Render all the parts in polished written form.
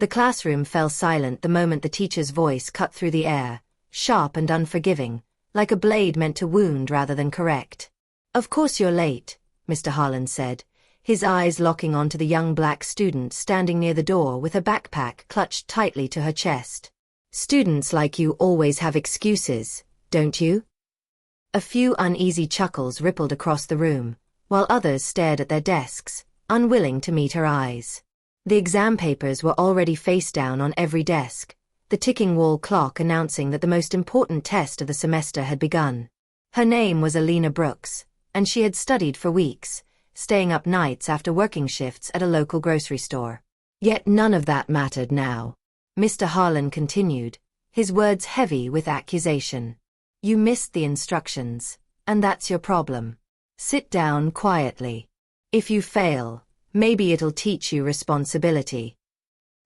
The classroom fell silent the moment the teacher's voice cut through the air, sharp and unforgiving, like a blade meant to wound rather than correct. "Of course you're late," Mr. Harlan said, his eyes locking onto the young black student standing near the door with a backpack clutched tightly to her chest. "Students like you always have excuses, don't you?" A few uneasy chuckles rippled across the room, while others stared at their desks, unwilling to meet her eyes. The exam papers were already face down on every desk, the ticking wall clock announcing that the most important test of the semester had begun. Her name was Alina Brooks, and she had studied for weeks, staying up nights after working shifts at a local grocery store. Yet none of that mattered now. Mr. Harlan continued, his words heavy with accusation. "You missed the instructions, and that's your problem. Sit down quietly. If you fail, maybe it'll teach you responsibility."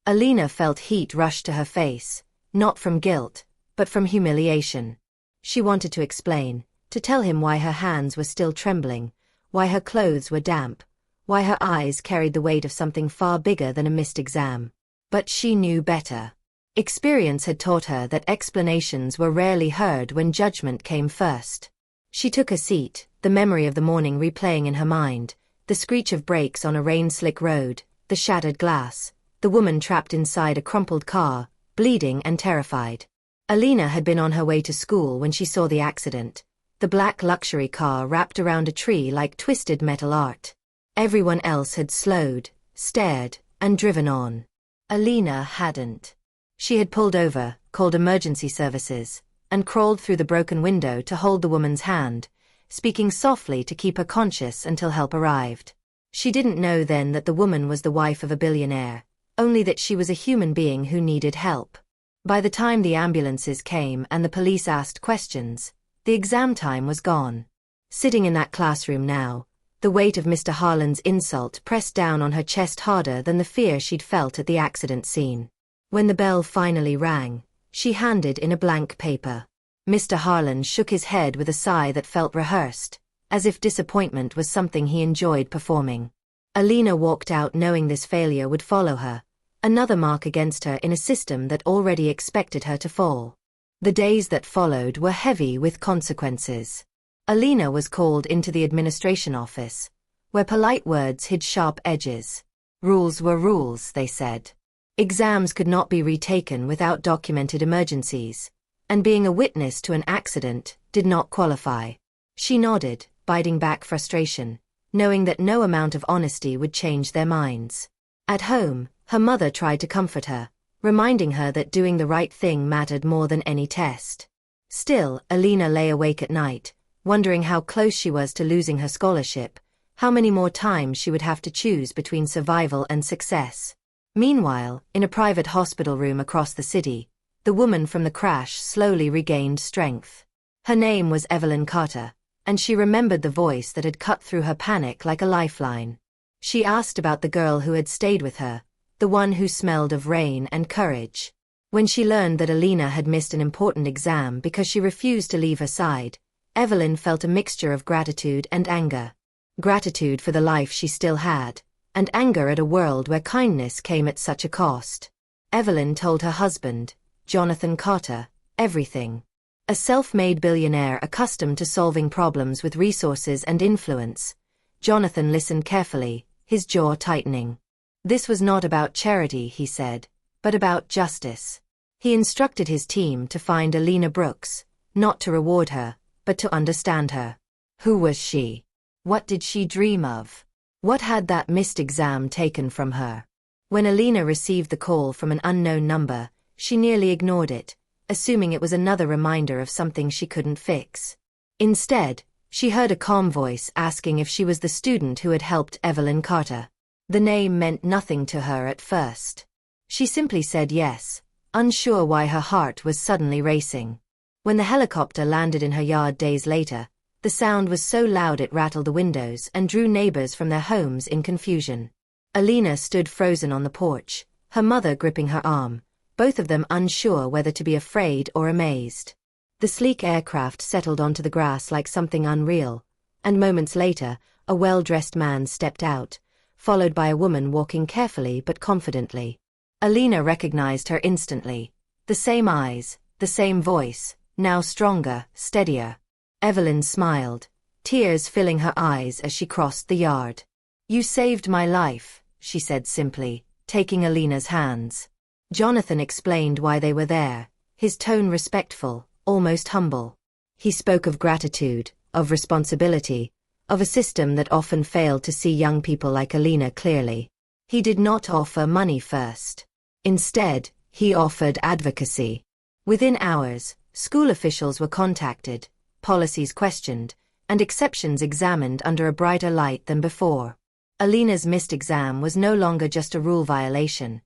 Alina felt heat rush to her face, not from guilt, but from humiliation. She wanted to explain, to tell him why her hands were still trembling, why her clothes were damp, why her eyes carried the weight of something far bigger than a missed exam. But she knew better. Experience had taught her that explanations were rarely heard when judgment came first. She took a seat, the memory of the morning replaying in her mind, the screech of brakes on a rain-slick road, the shattered glass, the woman trapped inside a crumpled car, bleeding and terrified. Alina had been on her way to school when she saw the accident, the black luxury car wrapped around a tree like twisted metal art. Everyone else had slowed, stared, and driven on. Alina hadn't. She had pulled over, called emergency services, and crawled through the broken window to hold the woman's hand, speaking softly to keep her conscious until help arrived. She didn't know then that the woman was the wife of a billionaire, only that she was a human being who needed help. By the time the ambulances came and the police asked questions, the exam time was gone. Sitting in that classroom now, the weight of Mr. Harlan's insult pressed down on her chest harder than the fear she'd felt at the accident scene. When the bell finally rang, she handed in a blank paper. Mr. Harlan shook his head with a sigh that felt rehearsed, as if disappointment was something he enjoyed performing. Alina walked out knowing this failure would follow her, another mark against her in a system that already expected her to fall. The days that followed were heavy with consequences. Alina was called into the administration office, where polite words hid sharp edges. Rules were rules, they said. Exams could not be retaken without documented emergencies, and being a witness to an accident did not qualify. She nodded, biting back frustration, knowing that no amount of honesty would change their minds. At home, her mother tried to comfort her, reminding her that doing the right thing mattered more than any test. Still, Alina lay awake at night, wondering how close she was to losing her scholarship, how many more times she would have to choose between survival and success. Meanwhile, in a private hospital room across the city, the woman from the crash slowly regained strength. Her name was Evelyn Carter, and she remembered the voice that had cut through her panic like a lifeline. She asked about the girl who had stayed with her, the one who smelled of rain and courage. When she learned that Alina had missed an important exam because she refused to leave her side, Evelyn felt a mixture of gratitude and anger. Gratitude for the life she still had, and anger at a world where kindness came at such a cost. Evelyn told her husband, Jonathan Carter, everything. A self-made billionaire accustomed to solving problems with resources and influence, Jonathan listened carefully, his jaw tightening. This was not about charity, he said, but about justice. He instructed his team to find Alina Brooks, not to reward her, but to understand her. Who was she? What did she dream of? What had that missed exam taken from her? When Alina received the call from an unknown number, she nearly ignored it, assuming it was another reminder of something she couldn't fix. Instead, she heard a calm voice asking if she was the student who had helped Evelyn Carter. The name meant nothing to her at first. She simply said yes, unsure why her heart was suddenly racing. When the helicopter landed in her yard days later, the sound was so loud it rattled the windows and drew neighbors from their homes in confusion. Alina stood frozen on the porch, her mother gripping her arm, both of them unsure whether to be afraid or amazed. The sleek aircraft settled onto the grass like something unreal, and moments later, a well-dressed man stepped out, followed by a woman walking carefully but confidently. Alina recognized her instantly. The same eyes, the same voice, now stronger, steadier. Evelyn smiled, tears filling her eyes as she crossed the yard. "You saved my life," she said simply, taking Alina's hands. Jonathan explained why they were there, his tone respectful, almost humble. He spoke of gratitude, of responsibility, of a system that often failed to see young people like Alina clearly. He did not offer money first. Instead, he offered advocacy. Within hours, school officials were contacted, policies questioned, and exceptions examined under a brighter light than before. Alina's missed exam was no longer just a rule violation.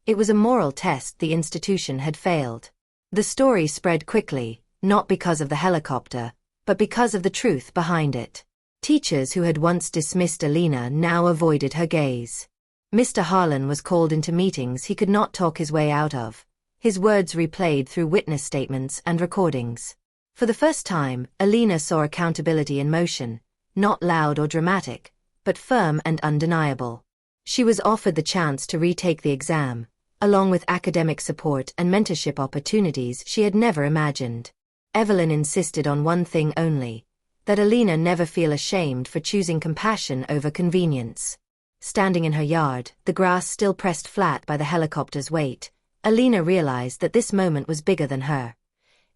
It was a moral test the institution had failed. The story spread quickly, not because of the helicopter, but because of the truth behind it. Teachers who had once dismissed Alina now avoided her gaze. Mr. Harlan was called into meetings he could not talk his way out of, his words replayed through witness statements and recordings. For the first time, Alina saw accountability in motion, not loud or dramatic, but firm and undeniable. She was offered the chance to retake the exam, along with academic support and mentorship opportunities she had never imagined. Evelyn insisted on one thing only, that Alina never feel ashamed for choosing compassion over convenience. Standing in her yard, the grass still pressed flat by the helicopter's weight, Alina realized that this moment was bigger than her.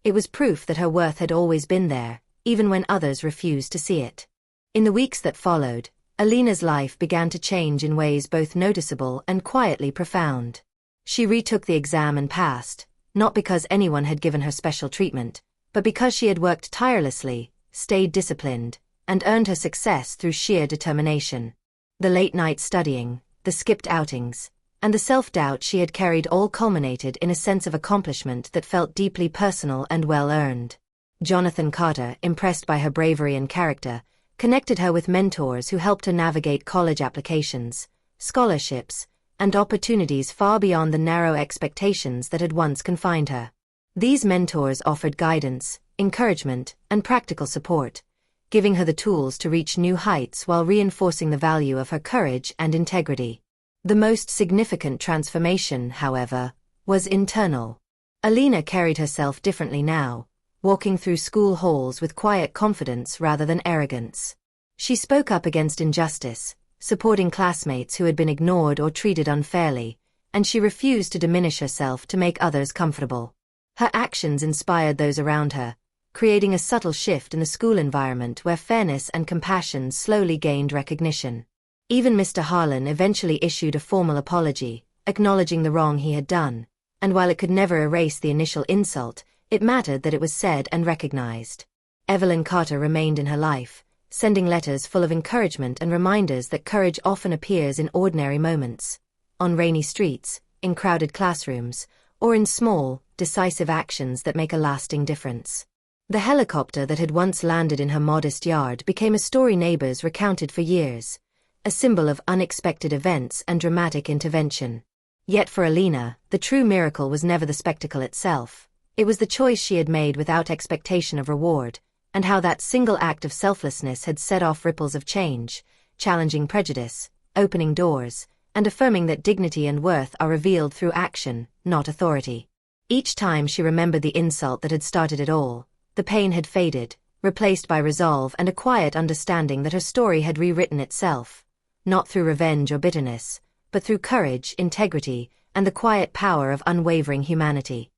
It was proof that her worth had always been there, even when others refused to see it. In the weeks that followed, Alina's life began to change in ways both noticeable and quietly profound. She retook the exam and passed, not because anyone had given her special treatment, but because she had worked tirelessly, stayed disciplined, and earned her success through sheer determination. The late-night studying, the skipped outings, and the self-doubt she had carried all culminated in a sense of accomplishment that felt deeply personal and well-earned. Jonathan Carter, impressed by her bravery and character, connected her with mentors who helped her navigate college applications, scholarships, and opportunities far beyond the narrow expectations that had once confined her. These mentors offered guidance, encouragement, and practical support, giving her the tools to reach new heights while reinforcing the value of her courage and integrity. The most significant transformation, however, was internal. Alina carried herself differently now, walking through school halls with quiet confidence rather than arrogance. She spoke up against injustice, supporting classmates who had been ignored or treated unfairly, and she refused to diminish herself to make others comfortable. Her actions inspired those around her, creating a subtle shift in the school environment where fairness and compassion slowly gained recognition. Even Mr. Harlan eventually issued a formal apology, acknowledging the wrong he had done, and while it could never erase the initial insult, it mattered that it was said and recognized. Evelyn Carter remained in her life, sending letters full of encouragement and reminders that courage often appears in ordinary moments, on rainy streets, in crowded classrooms, or in small, decisive actions that make a lasting difference. The helicopter that had once landed in her modest yard became a story neighbors recounted for years, a symbol of unexpected events and dramatic intervention. Yet for Alina, the true miracle was never the spectacle itself. It was the choice she had made without expectation of reward, and how that single act of selflessness had set off ripples of change, challenging prejudice, opening doors, and affirming that dignity and worth are revealed through action, not authority. Each time she remembered the insult that had started it all, the pain had faded, replaced by resolve and a quiet understanding that her story had rewritten itself, not through revenge or bitterness, but through courage, integrity, and the quiet power of unwavering humanity.